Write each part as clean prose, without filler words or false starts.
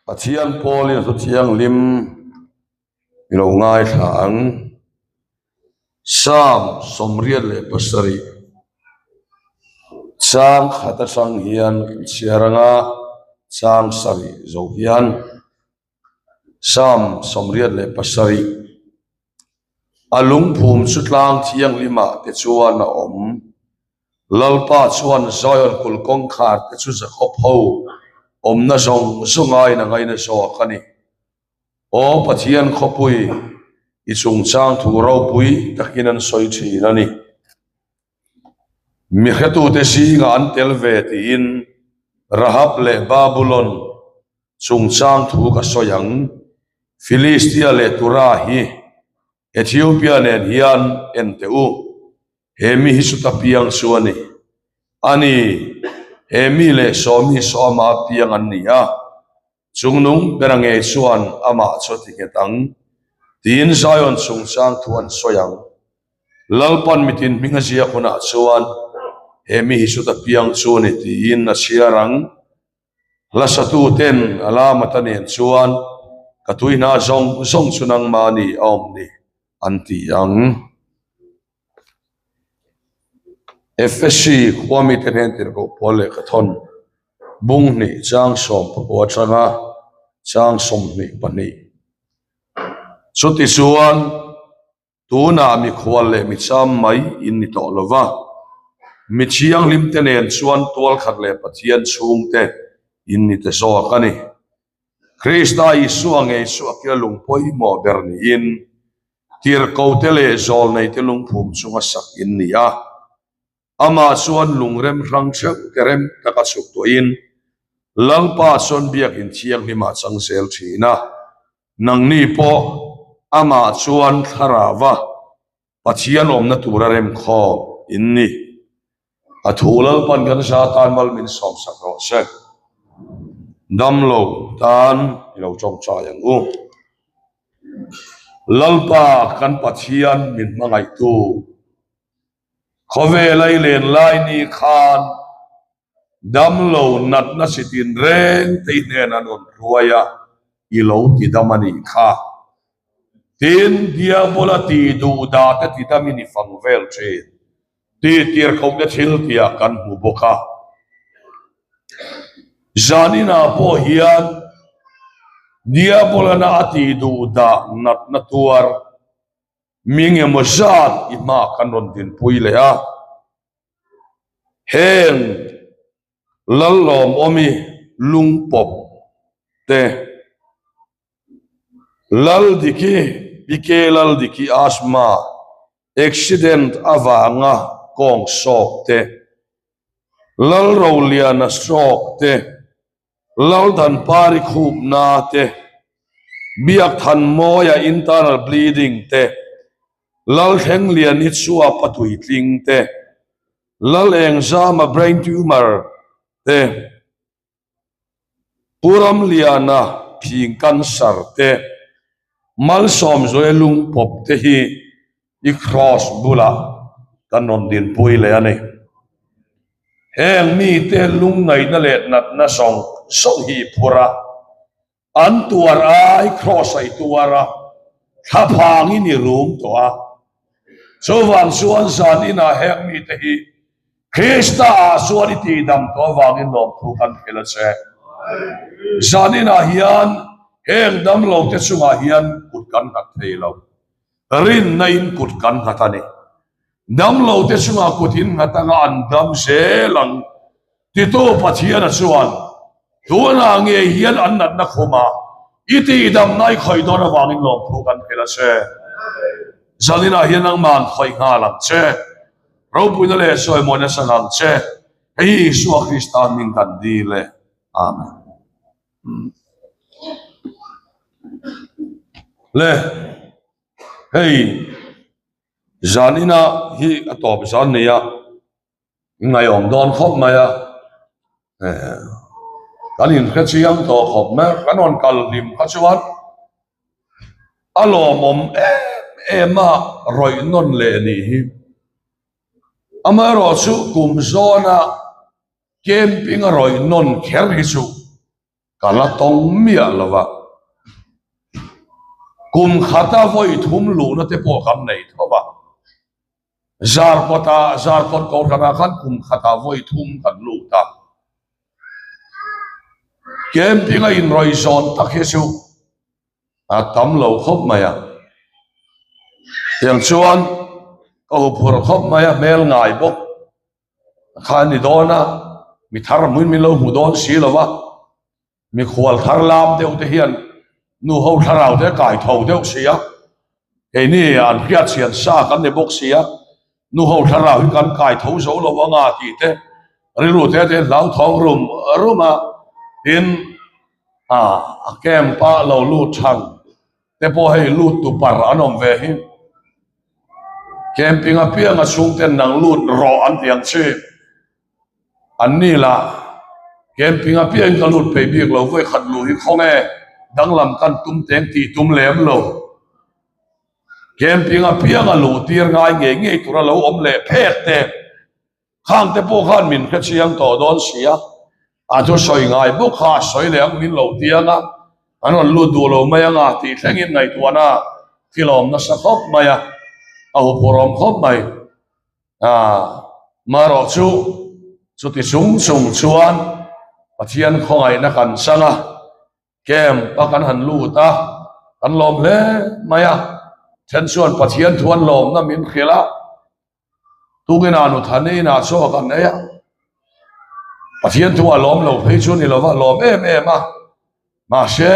Pathian Paul in Thiang Lim ilo ngai thang Sam somriat le pasari Chang khata sang hian siaranga Chang sari zo hian Sam somriat le pasari alung phum sutlang Thiang Lima te chuan na lalpa chuan Zion kulkong khat te chu zakhop ho na zong zungai na ngai na zo khani o pathian khopui i chung chang thu ro pui takinan soi thi nani mi khatu te si nga an tel ve ti in Rahab le Babylon chung chang thu ka soyang Philistia le Tura hi Ethiopia ne hian enteu hemi hi sutapiang suani ani hemi le somi soma piang an nia chungnung berange chuan ama choti ketang tin Zion chung chang thuan soyang lalpan mitin mingazia khuna chuan hemi hi sutapiang chuani tin na siarang lasatu ten alamatanen chuan katuina zong chunang mani omni anti yang FSC kwami tenentir ko pole kathon bung ni chang som po changa chang som ni pani chuti chuan tuna mi khwal le mi cham mai in ni to lova mi chiang lim tenen chuan tol khat le pathian chung te in ni te zo kani Krista Isu ange su akira lungpoi mo berni in tir kautele zol nei te lungphum chunga sak in ni a ama chuan lungrem rangchak kerem takasuk to in langpa chon biak in Thiang Lima changsel thina nangni po ama chuan tharawa pathian omna turarem kho inni athulal pan kan sa tan mal min som sak ro se damlo tan ilo chong cha yang lalpa kan pathian min mangai tu khove lai len lai ni khan damlo nat na sitin ren te nen anon ruaya ilo ti damani kha tin dia bola ti du da ta ti damini fangvel che ti tir khom ka thil tia kan hu boka janina po hian dia bola na ati du da nat na tuar minge mozat ima kanon din pui le a hen lalom omi lungpop te lal diki asma accident avanga kong sok te lal roliana sok te lal dan pari khup na te biak than moya internal bleeding te lal heng lian itsua patui tling te lal engzama brain tumor te puram liana phing cancer te mal som zoe lung pop te hi I cross bula kanon din pui le ani heng mi te lung ngai na le nat na song so hi pura an tuar ai cross ai tuara thapang ini room to a so van suan san ina heng mi te hi Krista suan ti dam to wangin lom thu kan khela che sanina hian heng dam lo te chunga hian kut kan hat thei lo rin na in kut kan hatani dam lo te chunga kutin hatanga an dam se lang ti to pathian chuan tuna nge hian an nat na khoma iti dam nai khoi do na wangin lom thu kan khela che sanina hian ang man khoi nga lang che ro puina le soi mona sanang che hei Isu Kristan min kan di le amen le hei zanina hi atop zan nia ngai om don khop maya kanin khachiang to khop ma kanon kal lim khachuan alo mom ema roi non le ni hi amaro chu kum zona camping roi non kher hi chu kala tong mia lova kum khata voi thum lu na te po kam nei thoba zar pot ko kana khan kum khata voi thum kan lu ta kem pinga in roi zon tak hesu a tam lo khop maya yang chuan ko phur khop maya mel ngai bok khani dona mi thar mun mi lo mu don si lova mi khwal thar lam deu te hian nu ho tharau te kai tho deu sia he ni an khiat sian sa kan ne bok sia nu ho tharau hi kan kai tho zo lo wanga ti te ri ru te lau thong ruma in kem pa lo lu thang te po hei lu tu par anom ve hi camping a piang a sung ten nang lut ro an tiang che an ni la camping a piang ka lut pe biak lo voi khat lu hi khong e dang lam kan tum teng ti tum lem lo camping a piang a lu tir ngai nge tura lo om le phek te khang te po khan min kha chiang to don sia a jo soi ngai bu kha soi le ang min lo tianga anon lu du lo mai anga ti thlengin ngai tuana kilom na sa khop maya au porom khop mai maro chu ti sung chuan pathian khongai na kan sanga kem pakan han lu ta kan lom le maya chen chuan pathian thuan lom na min khela tungena nu thane na so kan ne ya pathian thu lom lo phei chu ni lova lom em ma she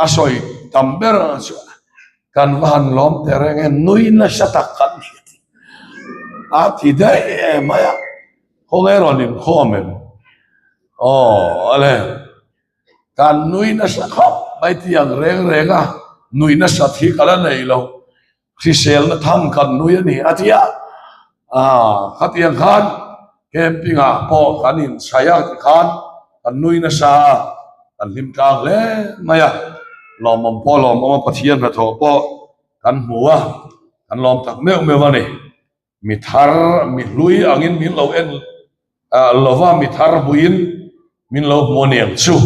asoi tamber kan van lom tereng nui na satak kan ati dai maya hongeron in khomen ale kan nui na sakhop bai tiang renga nui na sathi kala nei lo krisel na tham kan nui ni atia khatiang khan camping a po kanin saya khan kan nui na sa kan lim tang le maya lom po lom pathian ra tho po kan hua kan lom tak meu wani mi thar mi lui angin min lo en lova mi thar buin min lo moniang chu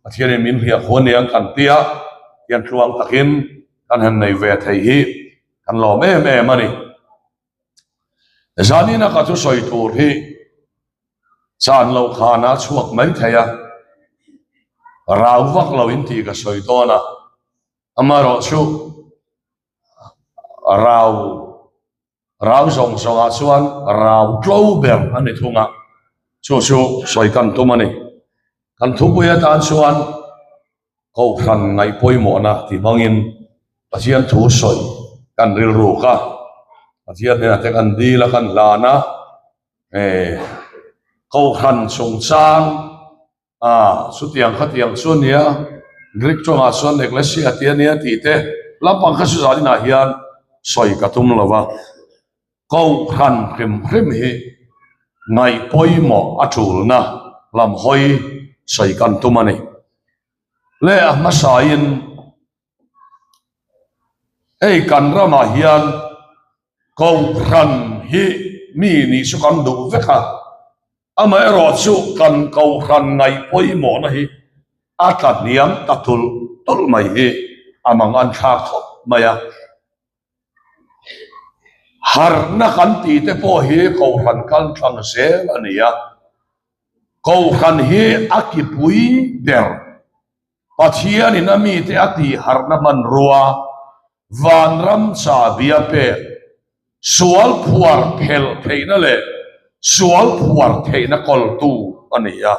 pathian min hia honiang kan tia yan thuang takin kan han nei ve thei hi kan lom mani zanina ka chu soi tur hi chan lo khana chuak mai thaya rau vak lo in ti ka soi dona amaro chu rau song a chuan rau global ani thunga chu soi kan tumani kan thupuya tan chuan ko khan ngai poimo na ti bangin pathian thu soi kan ril ru ka pathian ne te kan di la kan lana ko khan song chang sutiang khatiang chunia rik chonga chuan eklesia tiania ti te lampang kha su zalina hian soi katum lova ko khan khrim hi ngai poimo athulna lam hoi soi kan tumani le masain kan rama hian ko khan hi mi ni su kan du veka ama ero chu kan ko khan ngai poimo na hi atat niam tatul tol mai hi amang an tha khop maya har na kan ti te po hi ko khan kan thang sel ania ko khan hi akipui der pathian in ami te ati har na man ruwa van ram cha bia pe sual phuar phel theina le sual phuar theina kol tu ania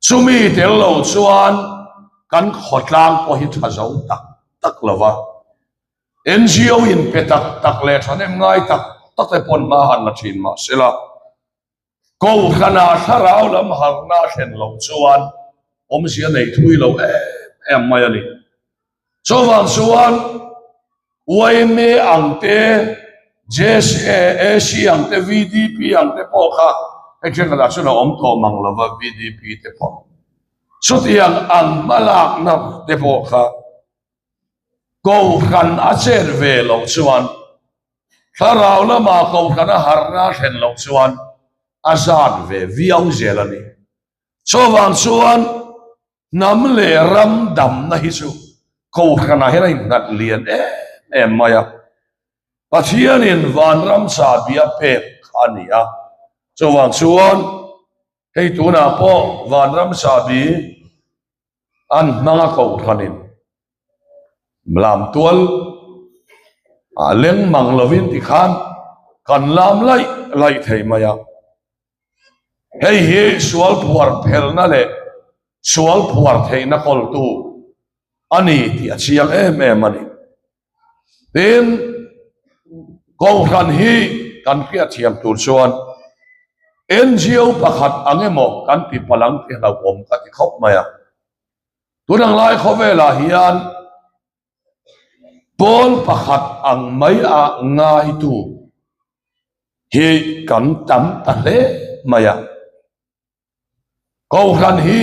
chumi tel lo chuan kan khotlang po hi thazau tak lova NGO in petak tak le thanem ngai tak te pon ma han la thin ma sela ko khana tharau lam harna hen lo chuan om sia nei thui lo em mai ani chowan chuan uai me angte JSA angte VDP angte po kha ekchen kada suna om to manglova VDP te po sutiang ang malak na te po kha ko khan acher ve lo chuan tharau lama ko khana harna hen lo chuan azan ve viau zelani chowan chuan nam le ram dam na hi chu ko khana he in ngat lian maya pathian in van ram sa bia pe khania chuwang chuan hei tuna po van ram sa bi an manga ko khanin lam tual leng mang lovin ti khan kan lam lai thei maya hei hi sual puar phel na le sual puar thei na kol tu ani ti achiang ani tin ko khan hi kan kia thiam tur chuan NGO pakhat angemo kan ti palang ti hlau om ka ti khop maya tunang lai khowela hian Paul pakhat ang mai a ngai tu hi kan tam ta le maya ko khan hi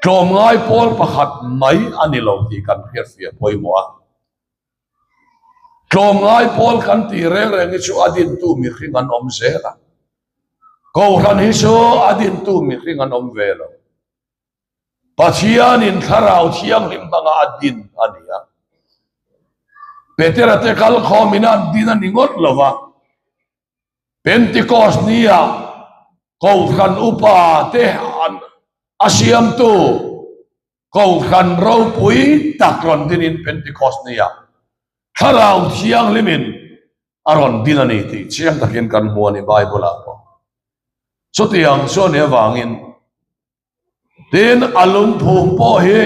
tlom ngai Paul pakhat mai ani lo ti kan phia fia poimo a tlom ngai Paul kan ti reng ngi chu adin tu mi khingan om zela ko khan hi so adin tu mi khingan om velo pathian in tharau thiam him banga adin ania Peter te kal khomina dina ningot lova Pentecost nia ko khan upa te an asiam tu ko khan ro pui takron din in Pentecost nia tharau thiang limin aron dinani ti chiang takin kan huani Bible a po so tiang so ne wangin tin alum phum po hi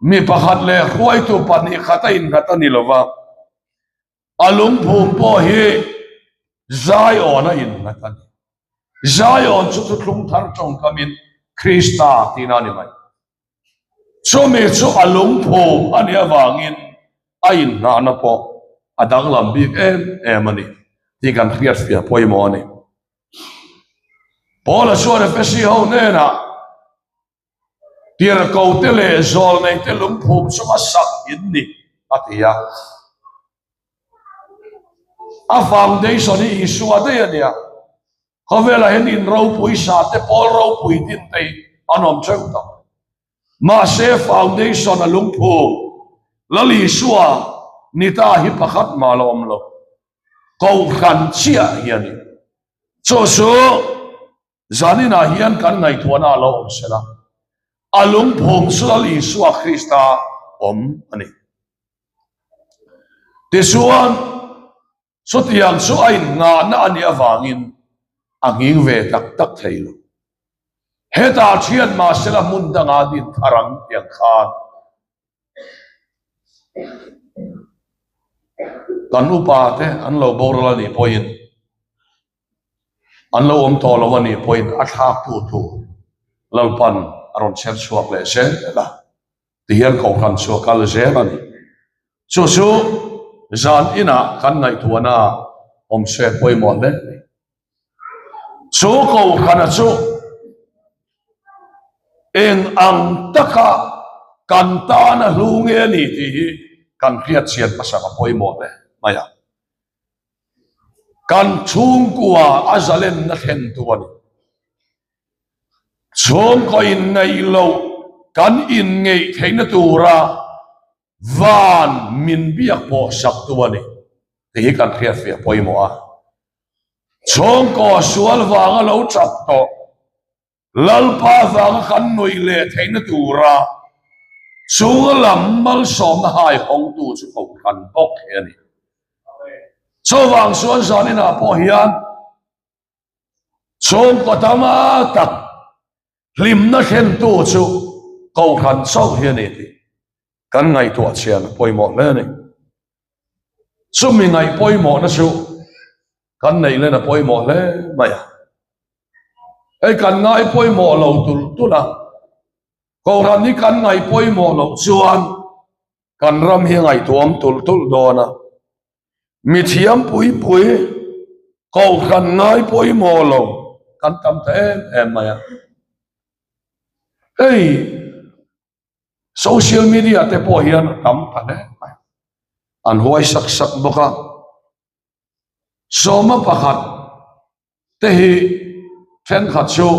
mi pakhat le khwai tu pani khata in khata ni lova alum phum po hi Zion in khata Zion chu thlung thar chong kamin Krista tinani mai so me chu alum phum ani awangin ain na na po adang lam bik ani ti kan khiat fia poimo ani Paul so re fesi ho ne na Tira kau tele zol nei te lum phum suma sak in ni atia a foundation ni isua de ania khovela hen in ro pui sa te Paul ro pui tin te anom cheu ta ma se foundation a lum phum lali isua ni ta hi pakhat malom lo kau khan chia hiani so zanina hian kan ngai thuana lo sela alung phum sulali suwa Krista ani tisuan sutiang su ai nga na ani awangin anging ve tak thailo heta thian ma sela mundanga din tharang yang khan kan upa te an lo borla ni point an lo om to lo ni point a thak tu lalpan aron cher suak le se la ti hian ko kan su kal se ani su zan ina kan ngai tuana om se poi mo le su ko kana su eng ang taka kan ta na lunge ni ti kan khiat sian pasaka poi mo le maya kan chung kwa azalen na khen tuani chung ko in nei lo kan in ngei theina tura van min biak po sak tuani ti kan khiat fia poi mo a chung ko sual wanga lo chap to lalpa wanga kan noi le theina tura sulam mal som hai hong tu chu ko kan bok ani so wang suan zanina po hian chung ko tama tak lim na khen tu chu ko kan so hiani ti kan ngai tu chian poimo le ni sumi ngai poimo na chu kan nei le na poimo le maya ai kan ngai poimo lo tu na ko ran ni kan ngai poimo lo chuan kan ram hi ngai tuam tul do na mi thiam pui ko kan ngai poimo lo kan tam te maya ei social media te po hian tam pane an huai sak boka soma pakhat te hi then khat chu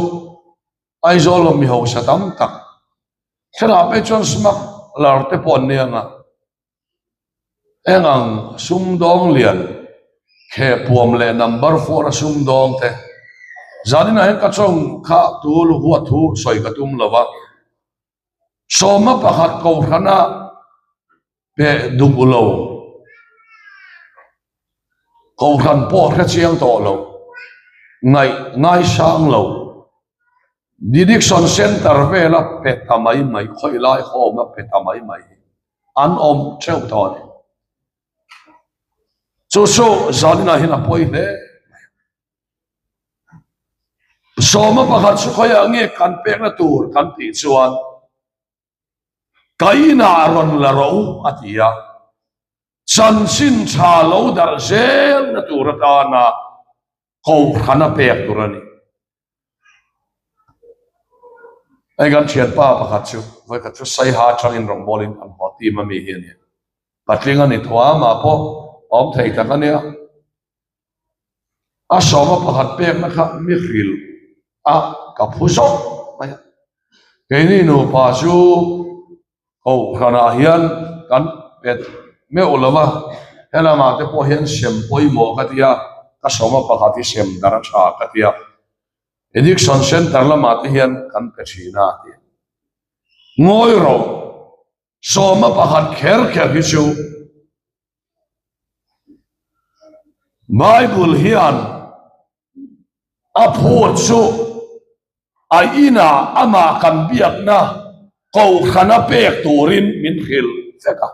ai zolo mi ho sa tam tak chara pe chon smak lar te pon ne nga engang sum dong lian khe puam le number 4 sum dong te zadina hen ka chong kha tu lu huwa thu soi ka tum lova soma pakhat ko khana pe dung ulo ko khan po kha chiang to lo ngai sang lo Didiction Center vela petamai mai khoi lai khom petamai mai an om treu ton so zalina hina poi le soma pakhat su khoya nge kan pek na tur kan ti chuan kaina ron la ro atia chan sin cha lo dar zel na tur ta na ko khana pek turani ai gan chiat pa pakhat chu voi ka chu sai ha chang in rong bolin an hoti ma mi hian ni patlinga ni thwa ma po om thei ta kania a soma pakhat pek na kha mi khil a ka phuso mai ke ni no pa chu ho khana hian kan pet me ulama hela ma te po hian sem poi mo ka tia ka soma pakhat i sem dar tha ka tia Addiction Center lama te hian kan pe thina ti ngoi ro soma pakhat kher kher hi chu Bible hian a phut chu a ina ama kan biak na ko khana pek turin min khil feka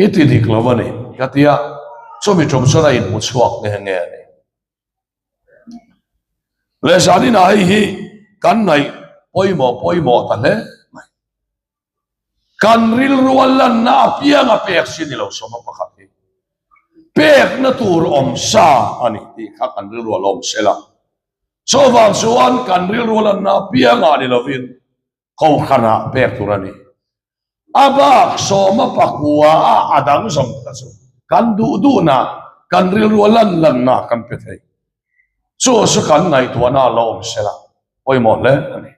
iti diklovani katia chomi chom chona in mu chuak ne nge ne le sani na hi kan nai poimo ta le kan ril rualan na pianga pek sinilo soma pakhat hi pek na tur om sa ani ti kha kan ril rual om sela so wang suan kan ril rualan na pianga ni lovin ko khana pek turani abak soma pakua adang som kasu kan du na kan ril rualan lan na kan pe thei so kan nai tu na lo om sela poimo le ani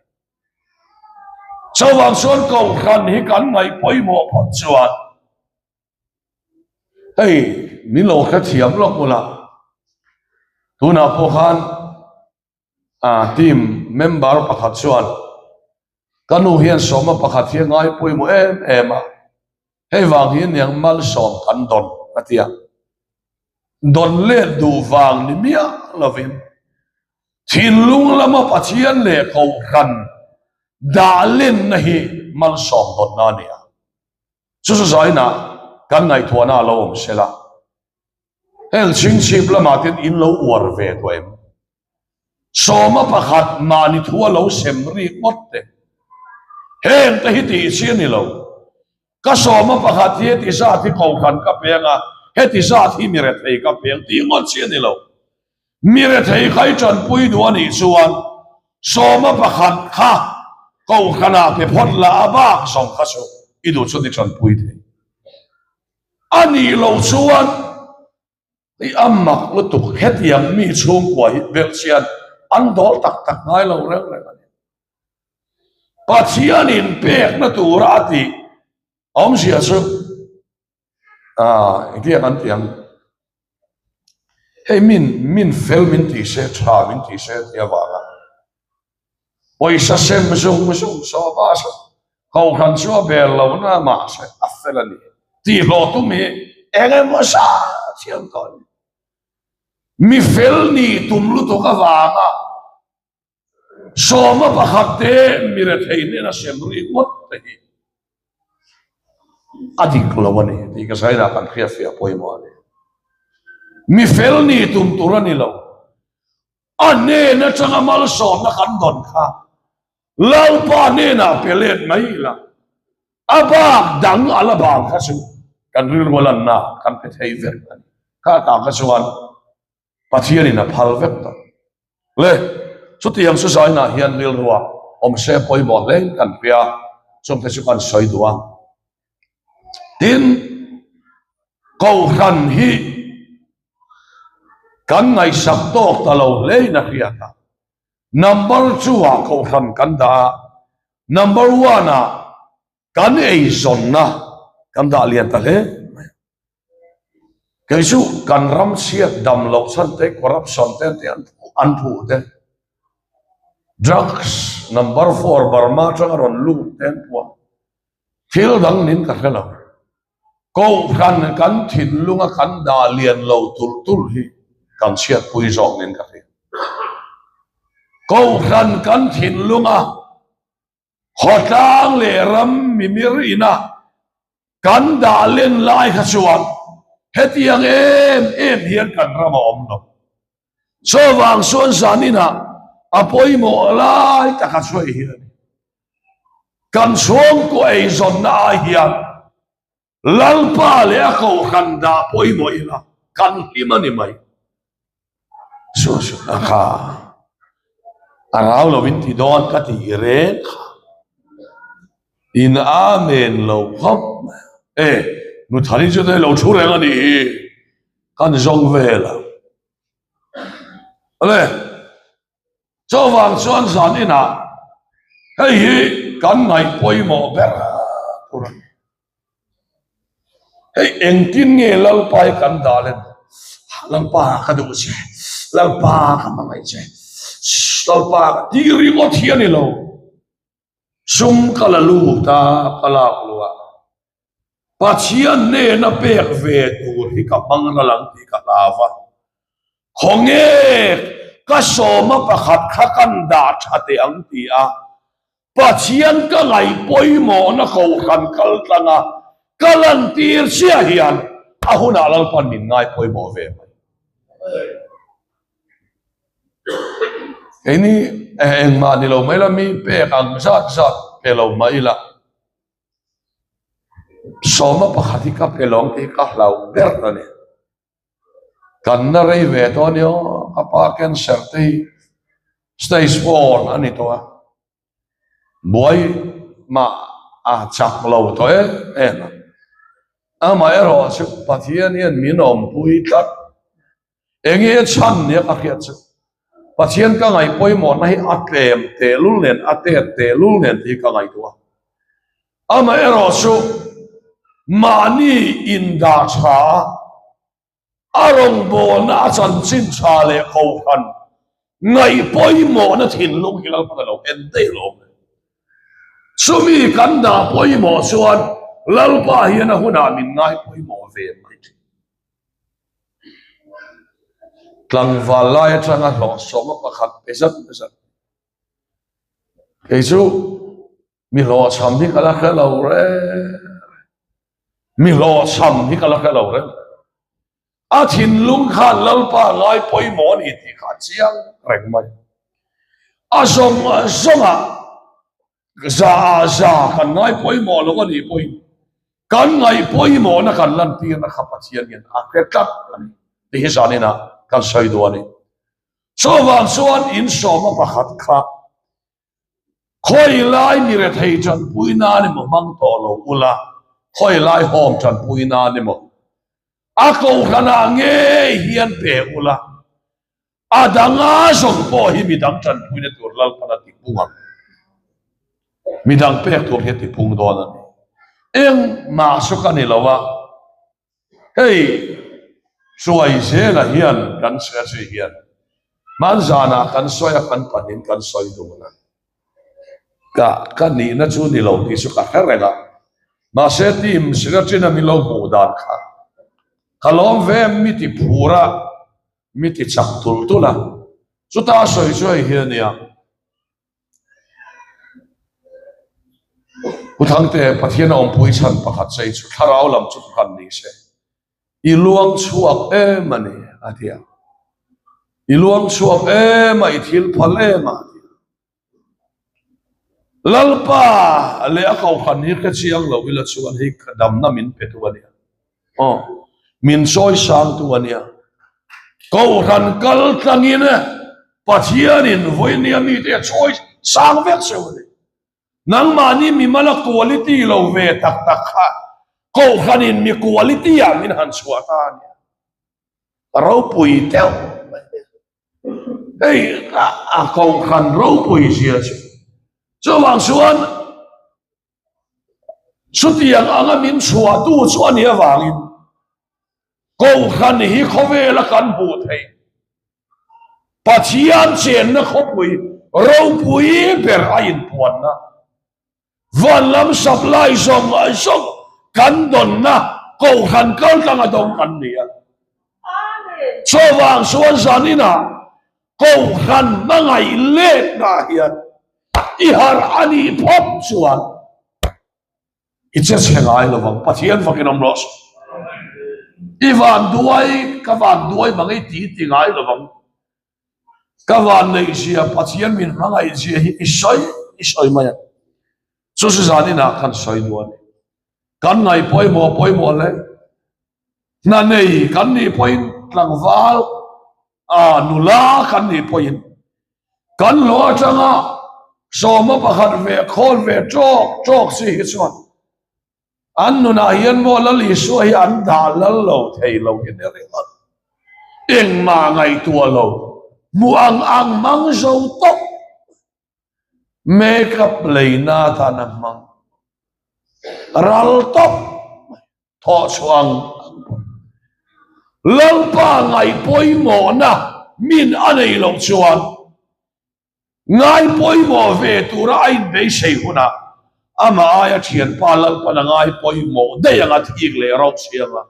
so wang suan ko khan hi kan ngai poimo phot chuan hey min lo kha thiam lok mula tuna po khan team member pakhat chuan kanu hian soma pakhat hi ngai poimo em hei wang hian yang mal som kan don atia don le du wang ni mia lovin thin lung lama pathian le ko khan dalin nahi mal som don na nia su zaina kan ngai thuana lo om sela hel ching chip lama tin in lo war ve toem soma pakhat mani thua lo sem ri motte hen te hi ti chian ni lo ka soma pakhat hi ti sa thi ko khan ka penga he ti sa thi mi re thei ka peng ti ngon chian ni lo mi re thei khai chan pui du ani chuan soma pakhat kha ko khana pe phot la aba som kha so idu chu ni chan pui thei ani lo chuan i ammak lu tuk het yang mi chung kwa hi bel chian an dol tak tak ngai lo reng reng ani pathian in pek na tur ati om sia chu kia kan tiang hey min fel min ti se cha min ti se tia wala oi sa sem sung so ba so kau khan chu bel lo na ma se afelani ti lo tu me enge mo sa chiam ton mi fel ni tum lu to ka wala soma pakhatte mi re theine na sem ri mot te adik lawani ti ka sai na kan khia fia poimo ani mi fel ni tum turani lo ane na changa mal som na kan don kha lau pa ne na pelet mai la abak dang ala bang kha su kan ril walan na kan pe thei ver ani ka ta ka suan pathian na phal vek ta le chuti yang su sai na hian ril ruwa om se poimo le kan pia som te su kan soi duwa tin ko khan hi kan ngai sak tok ta lo le na khia ta number 2 à câu khan kan da number 1 à kan ei zon na kan da lian ta le cái số kan ram siat dam lo san te corruption te an phu te drugs number 4 Burma chang ron lu ten pu thil dang nin ka khelo câu khan kan thin lunga kan da lian lo tul hi kan siat pui zong nin ka câu khan kan thin lunga họ tang le ram mimirina kan da len lai kha chuan hetiang em hian kan ram om no so wang suan sanina apoi mo lai ta kha choi hian kan suang ko ei zon na hian lalpa le câu khan da poi mo ina kan himani mai so kha arau lo vin ti don ka ti ren in amen lo khop nu thani chu te lo thu reng ani kan zong ve la ale cho wang chuan san ina hei hi kan ngai poi mo ber hei engtin nge lalpai kan dalen lalpa ka du che lalpa ka mangai che lalpa ti ri ngo thiani lo sum kala lu ta kala luwa pachian ne na pek ve tu hi ka mangra lang ti ka lava khonge ka soma pakhat khakan da thate ang ti a pachian ka ngai poi mo na ko khan kal tlanga kalan tir sia hian ahuna lal pan min ngai poi mo ve ini eng ma ni lo mai la mi pe ang zat pe lo mai la soma pakhati ka pe long ti ka hlau ber ta ne kan na rei ve to ni o ka pa cancer te stage 4 ani to boy ma a chak lo to na ama ero chu pathian yen minom pui tat engi chan ne ka khia chu pathian ka ngai poi mo na hi atlem te lul nen te lul nen ti ka ngai to ama ero chu mani in da cha arong bo na chan chin cha le kho khan ngai poi mo na thin lung hilal pa lo en te lo sumi kan da poi mo chuan lal pa hian a huna min ngai poi mo ve mai tlang valai changa lo soma pakhat pesat cái chú mi lo cham hi kala khala re mi lo cham hi kala khala re a thin lung khan lalpa ngai poi mo ni ti kha chiang reng mai a zonga za kan ngai poi mo lo ni poi kan ngai poi mo na kan lan ti na kha pathian yen a ke tat ni hi zanina kan sai do ani so wang suan in soma pakhat kha khoi lai mi re thei chan puina ni mo mang to lo ula khoi lai hom chan puina ni mo a ko khana nge hian pe ula adanga song po hi mi dang chan puina tur lal pana ti punga mi dang pe tur he ti pung do na eng ma so ka ni lawa hey suai se la hian kan se se hian man zana kan soya kan panin kan soi do na ka ni na chu ni lo ti su ka kharega ma se tim sira china mi lo mu dan kha kalom ve mi ti phura mi ti chak tul la chu ta soi hian ya u thang te pathian om pui chan pakhat sei chu tharau lam chu kan ni se i luang chuak mani atia i luang chuak mai thil phal ma lalpa le a kau khan hi ka chiang lo ila chuan hi kadam na min pe tu ania min soi sang tu ania kau khan kal tangin pathian in voinia mi te choi sang vek se uni nang mani mi mala quality lo ve tak kha kau khan in mi quality ya min han chuata ania rau pui tel ei a kau khan ro pui sia chi cho wang suan sutiang anga min chua tu chuan hi awangin kau khan hi khowela kan bu thei pathian chen na khopui ro pui ber ain puan na van lam supply song ai song kan don na kau khan kal tanga dong kan nia cho wang suan zanina kau khan mangai let na hian ihar ani pop chuan it's just hengai lovang pathian fucking omros ivan duai mangai ti tingai lovang kawan nei sia pathian min mangai sia hi isoi maya chu su zanina kan soi duan kan ngai poimo le na nei kan ni point tlangwal nula kan ni point kan lo changa soma pakhat ve khol ve chok si hi chuan an nu na hian mo la li su hi an da lal lo thei lo in ri eng ma ngai tua lo mu ang mang zo to makeup leina ta na mang ral top tho chuang lal pa ngai poi mo na min anei lo chuan ngai poi mo ve tura ai be sei huna ama aya thian pa lal pa na ngai poi mo de anga thik le ro sianga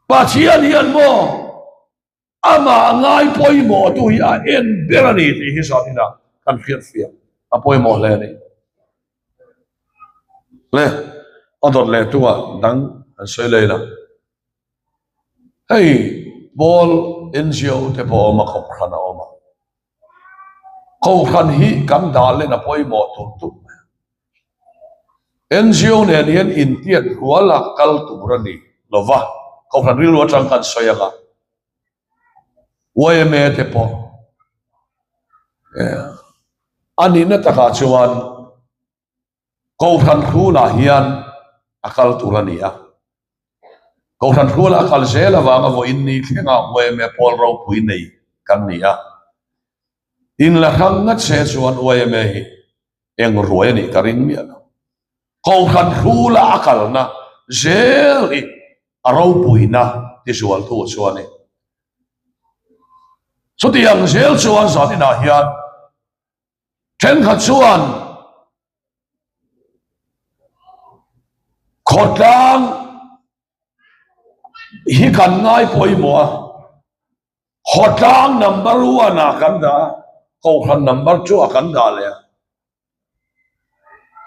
pa chian hian mo ama ngai poi mo tu hi a en berani ti hi satina kan khiat fia a poi mo le ni le adot le tu dang an sei le la hey bol NGO te po ma khop khana oma khâu khan hi kam dal le na poi mo tu NGO ne hian in tiat huala kal turani lova khâu khan ri lo chang kan soyanga YMA te po ani na taka chuan khâu khan khu na hian akal turani a khâu khan khu la akal zela wanga vo in ni khenga YMA pol ro pui nei kan ni a in la hang na che chuan YMA hi eng ruai ni karing mi ala khâu khan khu la akal na zel hi aro pui na ti sual thu chuan ni so ti ang zel chuan zat ina hian then kha chuan khotang hi kan ngai poi mo khotang number 1 a kan da khâu khan number 2 a kan da le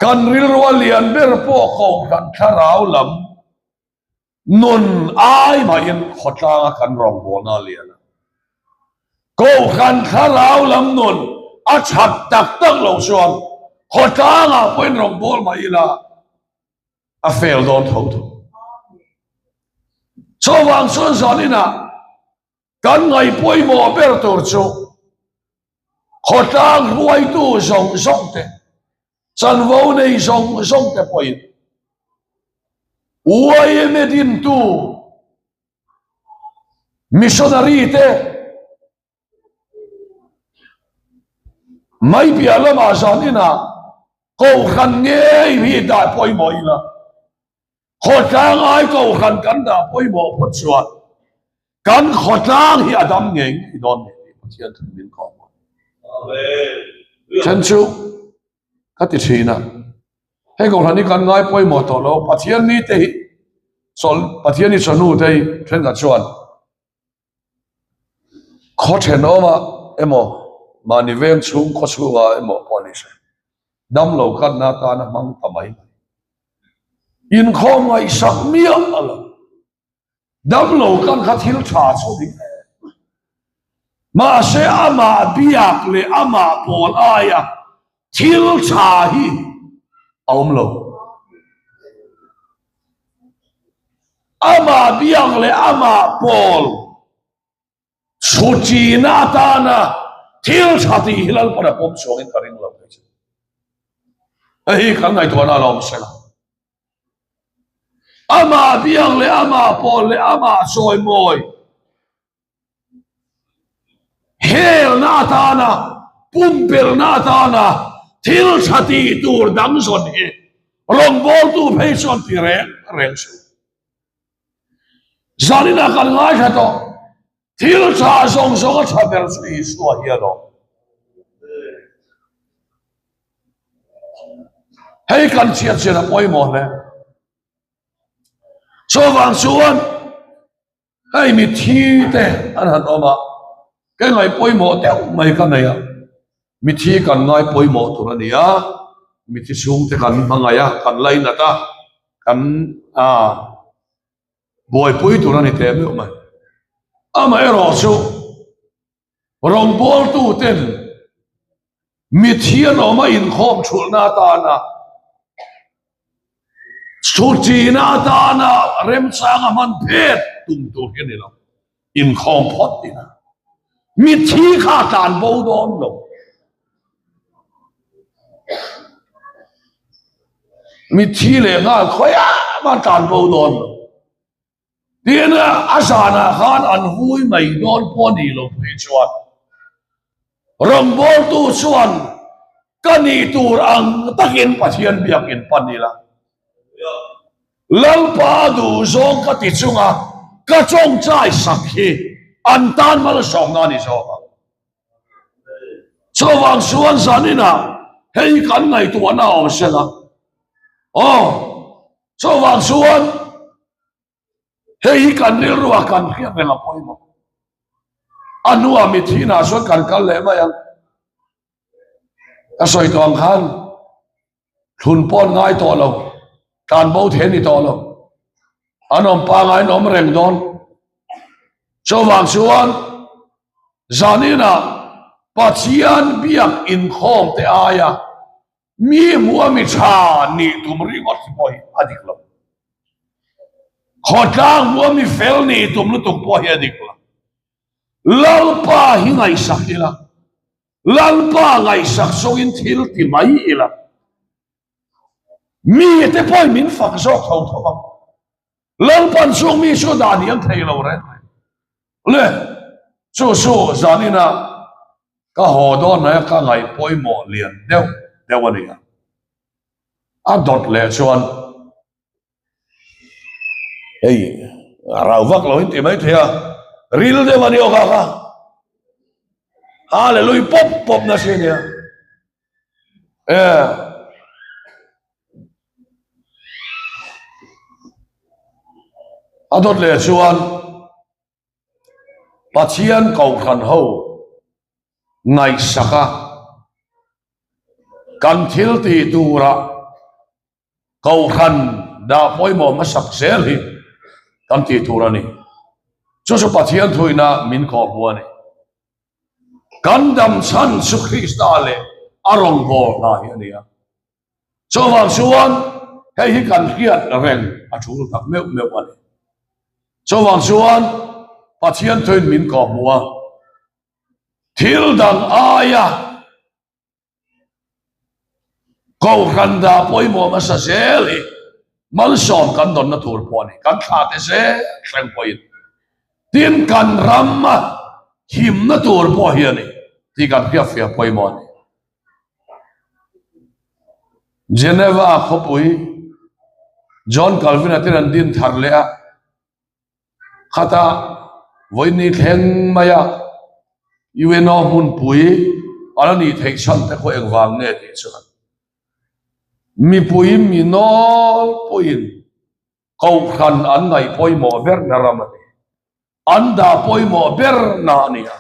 kan ril ro lian ber po khâu khan tharau lam nun ai ma in khotang kan rong bo na lian khâu khan tharau lam nun a chat tak lo chuan khotang a point rong bol ma ila a fail don tho so wang son zanina kan ngai poi mo ber tur chu khotang ruai tu zong te san vo nei zong te poi uai medin tu missionary te mai bia lama zanina khâu khan nge hi da poi mo ila khotang ai khâu khan kan da poi mo pot chuan kan khotang hi adam ngeng i don ni pathian thun min ko amen chen chu ka ti thina he khâu khan ni kan ngai poi mo to lo pathian ni te sol pathian ni chanu te then ka chuan khothen oma emo mani vem chung kho chuwa emo polish dam lo kan na ta na mang tamai in khom ngai sak miam ala dam lo kan kha thil tha chu ding ma se ama biak le ama pol aya thil tha hi om lo ama biak le ama pol suci na ta na thil tha ti hilal para pom song in karing lo ei kan ngai to na lo se ama biang le ama pol le ama soi moi hel na ta na pumpel na ta na thil chati tur dang son hi rong bol tu phei son ti reng su zanina kan ngai tha to thil cha song song cha ber su hi su hi lo hei kan chiat chiat poi mo le so wang suan hei mi thi te an han oma cái ngày poi mo te mai kan này mi thi kan ngai poi mo tu na nia mi thi sung te kan mangai ya kan lai na ta kan boy poi tu na ni te me mai ama ero su rong bol tu ten mi thi no ma in khom chul na ta na su chi na ta na rem sang man phet tum tu ke ni lo in khom phot ni na mi thi kha tan bo don lo mi thi le nga khoya ma tan bo don tiền asana khan an hui mai don poni lo phe chuan rong bol tu chuan kani tur ang takin pathian biakin panila lalpa du zong ka ti chunga ka chong chai sakhi an tan mal song na ni so chawang suan sanina hei kan ngai tu na om sela chawang suan hei kan ni ruwa kan khia bela poimo anua mi thina so kan kal le ma yang a soi tong khan thun pon ngai to lo kan bo the ni to lo anom pa ngai nom reng don so wang suan zanina pathian biak in khom te aya mi mua mi cha ni tumri ngot poi adik lo khotang mua mi fel ni tum lu tung poi adik lo lalpa hi ngai sakila lalpa ngai sak songin thil ti mai ila mi te poi min fak zo thau thau lalpan song mi so da niam thei lo re le so zanina ka ho don na ka ngai poi mo lian deu ani a dot le chuan ei rau vak lo ti mai thea ril de mani o ka hallelujah pop na sinia adot le chuan pathian kau khan ho ngai saka kan thil ti tura kau khan da poi mo ma sak sel hi kan ti tura ni so pathian thuina min ko buani kan dam chan su Krista le arong bo na hi ania so wang suan hei hi kan khiat reng a thu tak meu ani so wang suan pathian thuin min ko bua thil dang aya kau khan da poi mo ma sa sel hi mal som kan don na tur poni kan kha te se thleng poi tin kan ramma him na tur po hi ani ti kan fia poi mo ni Geneva khopui John Calvin atin din thar le a khata voini thleng maya uno hun pui alani thei chan te ko engwang ne ti chuan mi pui mi nol puin kau khan an ngai poi mo ber na ramani anda poi mo ber na ania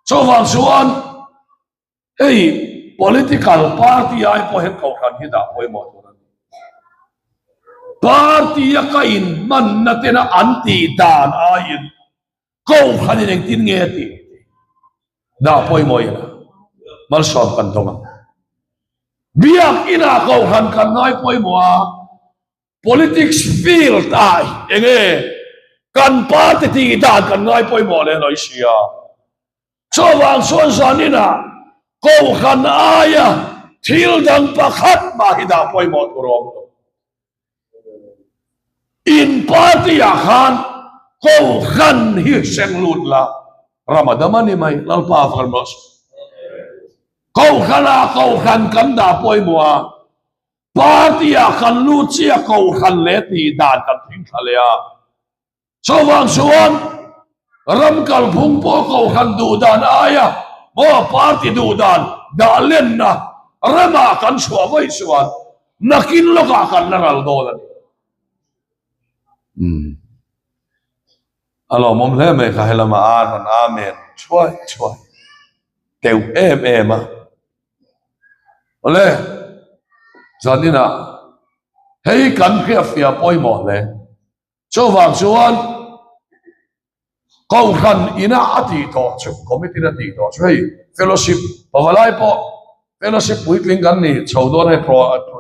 so wang suan hey political party ai po het kau khan hi da poi mo party ka in man na tena anti dan ain kau khan ni tin nge ti da poi mo ina mal som kan tonga biak ina kau khan kan ngai poi mo politics field ai enge kan party ti dan kan ngai poi mo le noi sia so wang suan sanina kau khan aya thil dang pakhat ma hi da poi mo turom in party a khan kau khan hi seng lut la Ramadan ni mai lalpa farmos kau khan kan da poi mua partia kan lu chia kau khan le ti dan kan thing thalea sawang suan ram kal phung po kau khan du dan aya mo parti du dan da len na rama kan chua vai suan nakin loka kan naral dolan alo mom le me ka helama an amen choi teu em ole zanina hei kan khia fia poi mo le chawang chuan kau khan ina ati to chu committee na ti to chu hei fellowship pawalai po fellowship weekling kan ni chawdon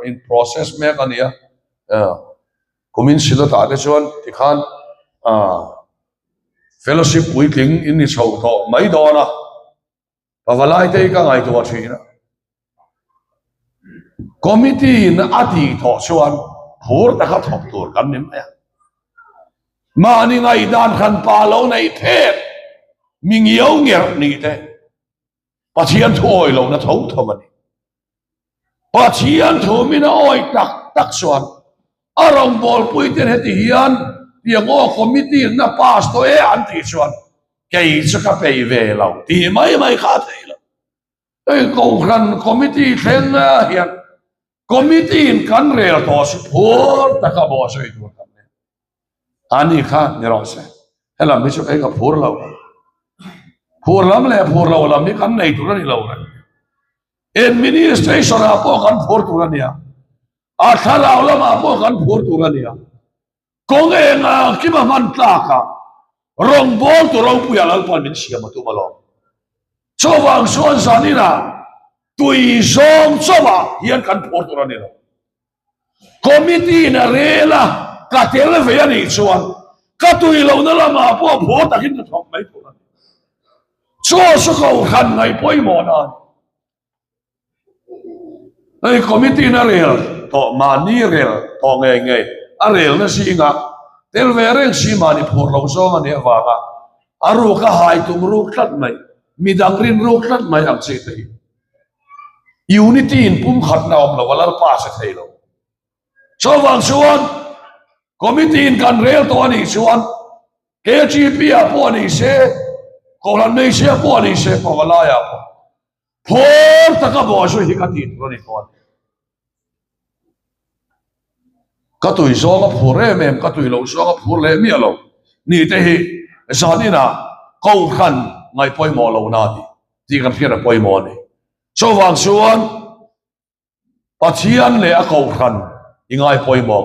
in process me kan ya komin sila ta le chuan tikhan fellowship weekling in ni chaw to mai do na pawalai te ka ngai to thina committee na ati to chuan phur ta kha thok tur kan nim ya ma ni ngai dan khan pa lo nei the ming yo nger ni te pathian thoi lo na thau thomani pathian thomi na oi tak chuan arong bol puiten heti hian piango committee na pass to anti chuan kei chaka pei ve lo ti mai kha thei lo ei ko khan committee theng hian committee in kan rel to si phur ta ka bo soi tu kan ne ani kha ni ro se hela mi chu ei ka phur lam le phur lo lam mi kan nei tu ni lo na administration a po kan phur tu ni a thara lam a po kan phur tu ni a kong e nga ki ma man ta ka rong bol tu rong pu ya lal pan min siam tu ma lo chawang suan sanina tui zong chowa hian kan phur tu ni lo committee na rela ka tel ve ani chuan ka tui lo na lama po pho takin na thok mai tu cho so ko khan ngai poi mo na ei committee na rel to mani rel to nge a rel na si nga tel ve reng si mani phur lo so mani wa ga aru ka hai tum ru khat mai midang rin ru khat mai ang che te unity in pum khat na om lo wala pa se thei lo chawang chuan committee in kan rel to ani chuan KGP a po ani se kolan nei se po ani se po wala ya po phor ta ka bo so hi ka ti ro ni ko ka tui zo ga phur em ka tui lo zo ga phur le mi lo ni te hi zanina ko khan ngai poi mo lo na ti kan phira poi mo ni chawang chuan pathian le a ko khan ingai poi mo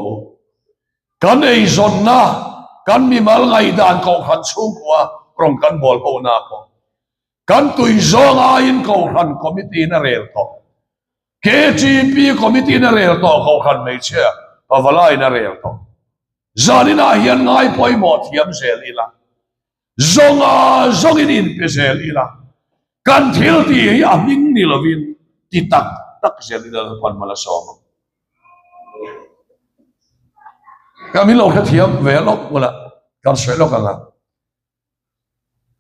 kan ei zon na kan mi mal ngai dan ko khan chu kwa rong kan bol ho na ko kan tui zonga in ko khan committee na rel to KGP committee na rel to ko khan nei che pawalai na rel to zanina hian ngai poi mo thiam zel ila zongin in pe zel ila kan thil ti a ming ni lovin ti tak zel ila pan mala som kami lo kha thiam ve lok wala kan soi lok anga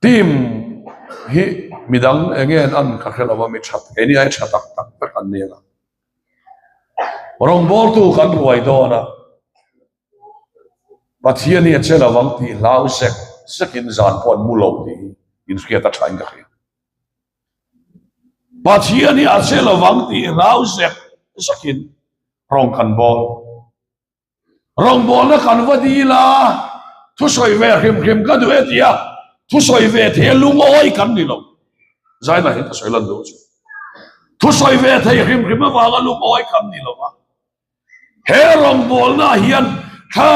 team hi midang engen an ka khela mi chat eni ai chatak tak kan ne la rong bol tu kan ruai do na pathian ni chela wang ti lau sekin zan pon mu lo ti in skia ta thain ka pathian ni chela wang ti lau sekin rong kan bol na kan vadi la thu soi ve khim ka du etia thu soi ve the lungoi kan ni lo zai na hin ta soi lan do thu soi ve the khim ma wa lungoi kan ni lo ma he rong bol na hian kha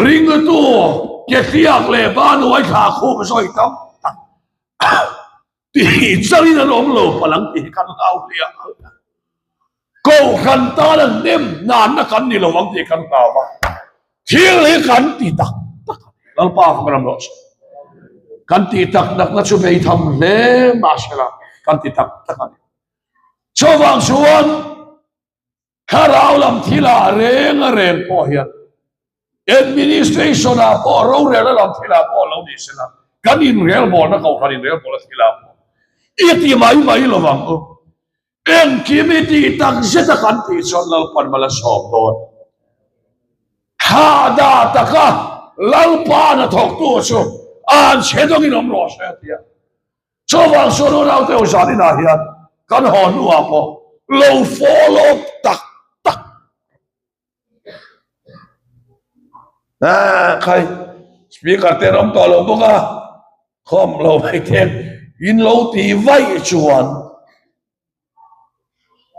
ring tu ke tiak le ba no ai kha khu ba soi tam ti chari na lom lo palang ti kan au lia ko khan ta la nem nan na kan ni lo wang ti kan ka ba thil le kan ti tak lal pa fa ram lo kan ti tak nak na chu bei tham le ma shela kan ti tak ani chawang chuan kharau lam thila reng po hian administration a po ro re lam thila po lo ni sela kan in real bol na kau kan in real bol sila iti mai lovang o en kimiti tak zeta kan ti son lalpan mala sobon hada taka lalpan na thok tu so an chedong inom ro sa tia so wang so no rau te usani na hian kan hon u apo low follow tak khai speaker te rom to lo boka khom lo mai ten in lo ti vai chuan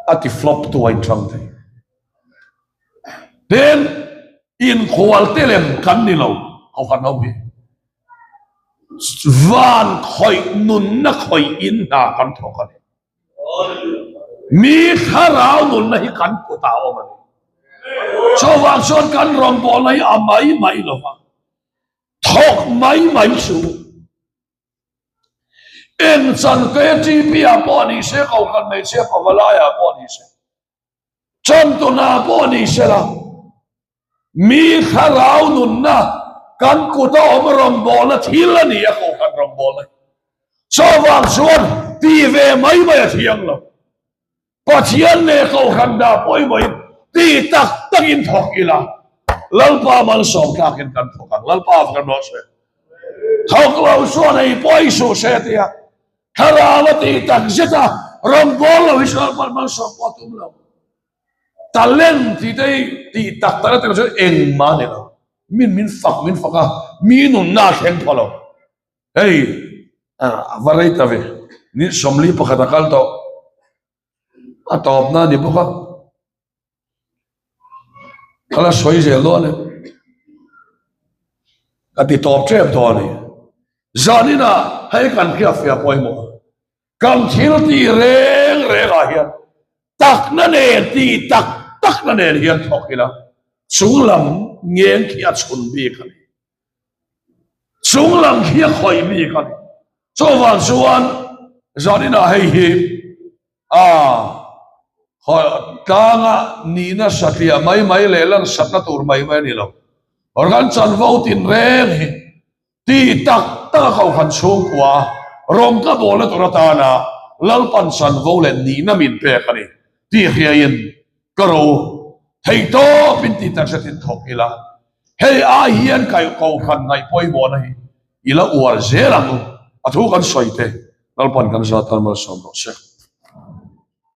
ati flop to ai trong te then in khwal telem kan ni lo au kan ho hi van khoi nun na khoi in na kan thokan mi kharau nun na hi kan ko ta o man so wang son kan rom bol lai mai lo wa thok mai su en san ke ti pi a body se kau kan mai se pa wala ya body se chan to na body se la mi kharau nun na kan ku to om rom bol na thil ni a kau kan rom bol lai so wang son ti ve mai a thiang lo pa thian ne kau kan da poi mai ti tak in thok ila lalpa mal som takin kan thokan lalpa kan no se thok lo so nei poi su se tia harala ti tak zeta rom bol lo isal mal som potum lo talent ti dei ti tak tara te so eng mane lo min faka minun na theng phalo hey varai tave ni somli pakhatakal to atop na ni boka kala soi zel lo ne ati top trep to ni zanina hai kan khia fia poi mo kam thil ti reng la hian tak na ne ti tak na ne hian thokila sunglam ngeng khia chun bi kan sunglam khia khoi bi kan so wan suan zanina hai hi kanga nina satia mai lelang satna tur mai ni lo organ chan votin reng hi ti tak kau khan chung kwa rom ka bola turata na lalpan san volen nina min pe kani ti khiain karo thei to pin ti tak satin thok ila hei a hian kai kau khan ngai poi bo na hi ila war zelang athu kan soite lalpan kan sa tarmal som se